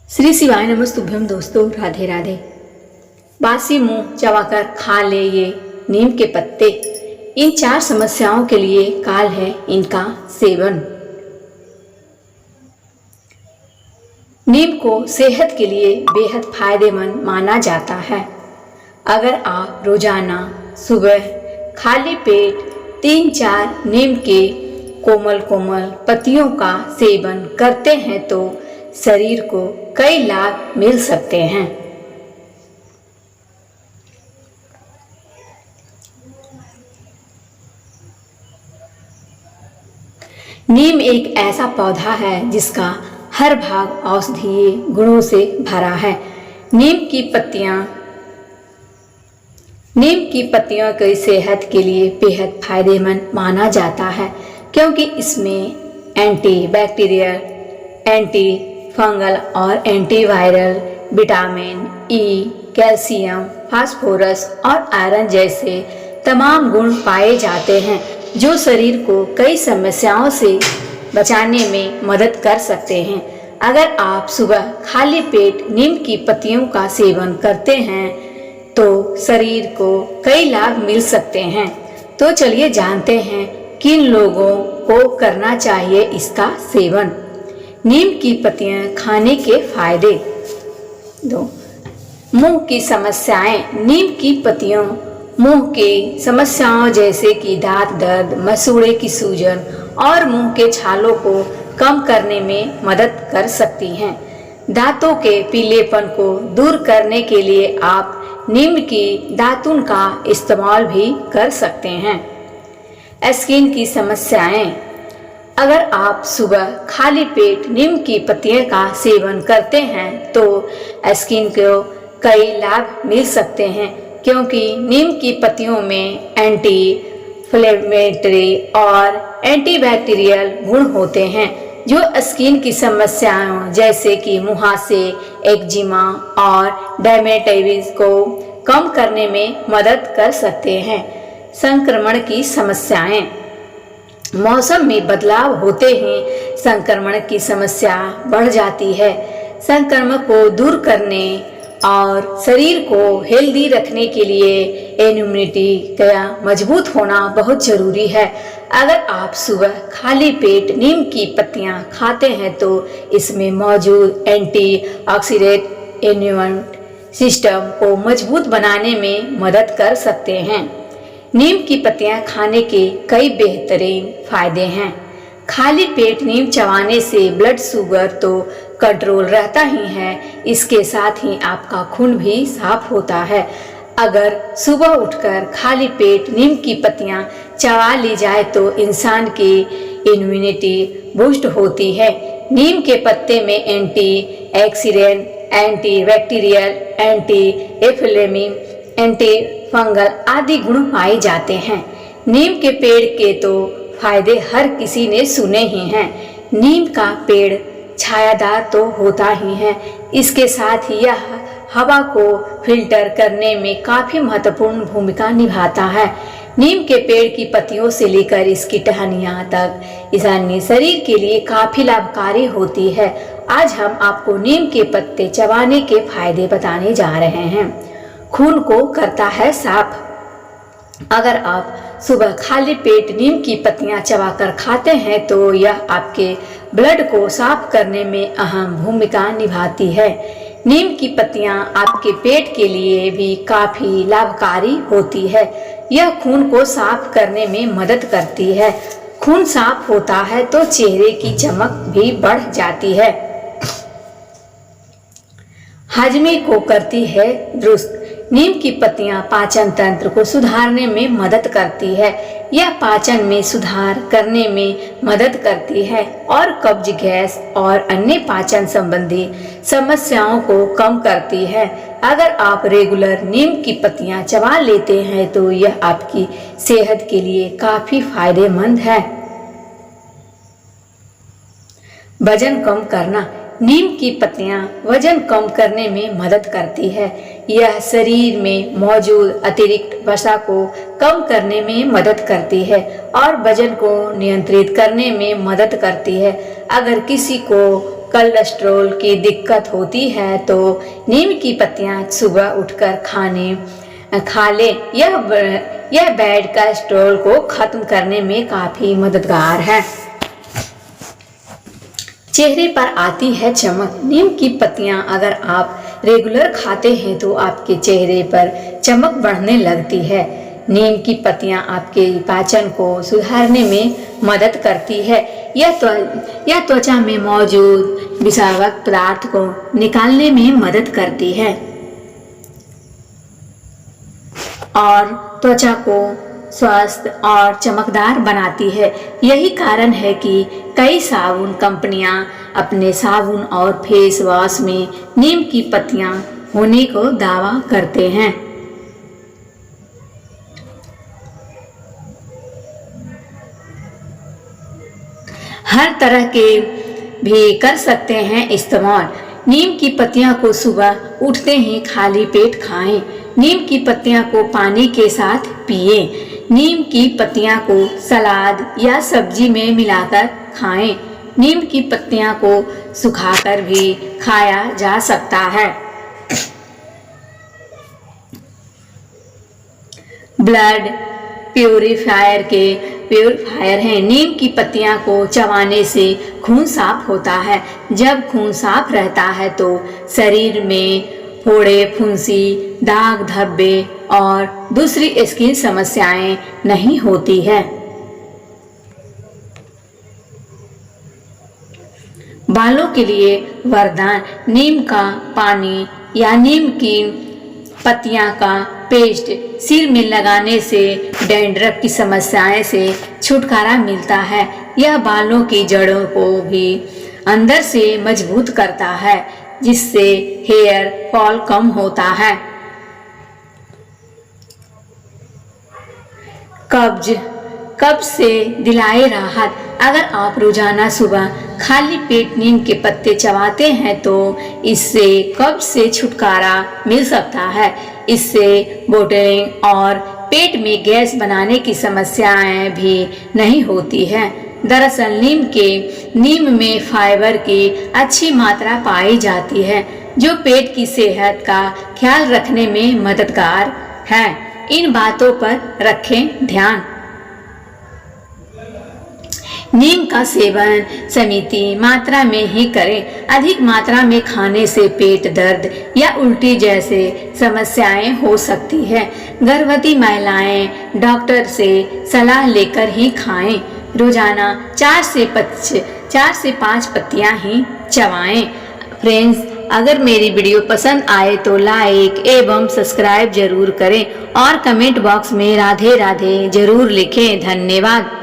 श्री शिवाय नमस्तुभ्यम। दोस्तों राधे राधे। बासी मुंह चबाकर खा ले ये नीम के पत्ते, इन 4 समस्याओं के लिए काल है इनका सेवन। नीम को सेहत के लिए बेहद फायदेमंद माना जाता है। अगर आप रोजाना सुबह खाली पेट 3-4 नीम के कोमल कोमल पत्तियों का सेवन करते हैं तो शरीर को कई लाभ मिल सकते हैं। नीम एक ऐसा पौधा है जिसका हर भाग औषधीय गुणों से भरा है। नीम की पत्तियों की सेहत के लिए बेहद फायदेमंद माना जाता है, क्योंकि इसमें एंटी बैक्टीरियल, एंटी फंगल और antiviral, vitamin E, calcium, phosphorus और आयरन जैसे तमाम गुण पाए जाते हैं, जो शरीर को कई समस्याओं से बचाने में मदद कर सकते हैं। अगर आप सुबह खाली पेट नीम की पत्तियों का सेवन करते हैं तो शरीर को कई लाभ मिल सकते हैं। तो चलिए जानते हैं किन लोगों को करना चाहिए इसका सेवन। नीम की पत्तियां खाने के फायदे। 2. मुंह की समस्याएं। नीम की पत्तियों मुंह की समस्याओं जैसे कि दांत दर्द, मसूड़े की सूजन और मुंह के छालों को कम करने में मदद कर सकती हैं। दांतों के पीलेपन को दूर करने के लिए आप नीम की दातुन का इस्तेमाल भी कर सकते हैं। स्किन की समस्याएं। अगर आप सुबह खाली पेट नीम की पत्तियों का सेवन करते हैं तो स्किन को कई लाभ मिल सकते हैं, क्योंकि नीम की पत्तियों में एंटी इन्फ्लेमेटरी और एंटीबैक्टीरियल गुण होते हैं, जो स्किन की समस्याओं जैसे कि मुहासे, एक्जिमा और डर्मेटाइटिस को कम करने में मदद कर सकते हैं। संक्रमण की समस्याएं। मौसम में बदलाव होते ही संक्रमण की समस्या बढ़ जाती है। संक्रमण को दूर करने और शरीर को हेल्दी रखने के लिए इम्यूनिटी का मजबूत होना बहुत जरूरी है। अगर आप सुबह खाली पेट नीम की पत्तियां खाते हैं तो इसमें मौजूद एंटीऑक्सीडेंट इम्यून सिस्टम को मजबूत बनाने में मदद कर सकते हैं। नीम की पत्तियां खाने के कई बेहतरीन फायदे हैं। खाली पेट नीम चबाने से ब्लड शुगर तो कंट्रोल रहता ही है, इसके साथ ही आपका खून भी साफ होता है। अगर सुबह उठकर खाली पेट नीम की पत्तियां चबा ली जाए तो इंसान की इम्यूनिटी बूस्ट होती है। नीम के पत्ते में anti oxidant, anti bacterial, anti inflammatory, anti fungal आदि गुण पाए जाते हैं। नीम के पेड़ के तो फायदे हर किसी ने सुने ही हैं। नीम का पेड़ छायादार तो होता ही है, इसके साथ ही यह हवा को फिल्टर करने में काफी महत्वपूर्ण भूमिका निभाता है। नीम के पेड़ की पत्तियों से लेकर इसकी टहनियां तक इंसानी शरीर के लिए काफी लाभकारी होती है। आज हम आपको नीम के पत्ते चबाने के फायदे बताने जा रहे हैं। खून को करता है साफ। अगर आप सुबह खाली पेट नीम की पत्तियां चबाकर खाते हैं तो यह आपके ब्लड को साफ करने में अहम भूमिका निभाती है। नीम की पत्तियां आपके पेट के लिए भी काफी लाभकारी होती है। यह खून को साफ करने में मदद करती है। खून साफ होता है तो चेहरे की चमक भी बढ़ जाती है। हजमे को करती है दुरुस्त। नीम की पत्तियां पाचन तंत्र को सुधारने में मदद करती है। यह पाचन में सुधार करने में मदद करती है और कब्ज, गैस और अन्य पाचन संबंधी समस्याओं को कम करती है। अगर आप रेगुलर नीम की पत्तियां चबा लेते हैं तो यह आपकी सेहत के लिए काफी फायदेमंद है। वजन कम करना। नीम की पत्तियां वजन कम करने में मदद करती है। यह शरीर में मौजूद अतिरिक्त वसा को कम करने में मदद करती है और वजन को नियंत्रित करने में मदद करती है। अगर किसी को कोलेस्ट्रॉल की दिक्कत होती है तो नीम की पत्तियां सुबह उठकर खा ले। यह बैड कोलेस्ट्रॉल को खत्म करने में काफी मददगार है। चेहरे पर आती है चमक। नीम की पत्तियां अगर आप रेगुलर खाते हैं तो आपके चेहरे पर चमक बढ़ने लगती है। नीम की पत्तियां आपके पाचन को सुधारने में मदद करती है। यह त्वचा में मौजूद विषाक्त पदार्थ को निकालने में मदद करती है और त्वचा को स्वस्थ और चमकदार बनाती है। यही कारण है कि कई साबुन कंपनियां अपने साबुन और फेस वॉश में नीम की पत्तियां होने को दावा करते हैं। हर तरह के भी कर सकते हैं इस्तेमाल। नीम की पत्तियां को सुबह उठते ही खाली पेट खाएं। नीम की पत्तियां को पानी के साथ पिएं। नीम की पत्तियां को सलाद या सब्जी में मिलाकर खाएं। नीम की पत्तियां को सुखाकर भी खाया जा सकता है। ब्लड प्यूरिफायर है। नीम की पत्तियां को चबाने से खून साफ होता है। जब खून साफ रहता है तो शरीर में फोड़े, फुंसी, दाग धब्बे और दूसरी स्किन समस्याएं नहीं होती है। बालों के लिए वरदान। नीम का पानी या नीम की पत्तियां का पेस्ट सिर में लगाने से डैंड्रफ की समस्याएं से छुटकारा मिलता है। यह बालों की जड़ों को भी अंदर से मजबूत करता है, जिससे हेयर फॉल कम होता है। कब्ज से दिलाए राहत। अगर आप रोजाना सुबह खाली पेट नीम के पत्ते चबाते हैं तो इससे कब्ज से छुटकारा मिल सकता है। इससे ब्लोटिंग और पेट में गैस बनाने की समस्याएं भी नहीं होती है। दरअसल नीम में फाइबर की अच्छी मात्रा पाई जाती है, जो पेट की सेहत का ख्याल रखने में मददगार है। इन बातों पर रखें ध्यान। नीम का सेवन सीमित मात्रा में ही करें। अधिक मात्रा में खाने से पेट दर्द या उल्टी जैसे समस्याएं हो सकती है। गर्भवती महिलाएं डॉक्टर से सलाह लेकर ही खाएं। रोजाना 4 से 5 पत्तियां ही चबाएं। फ्रेंड्स, अगर मेरी वीडियो पसंद आए तो लाइक एवं सब्सक्राइब जरूर करें और कमेंट बॉक्स में राधे राधे जरूर लिखें। धन्यवाद।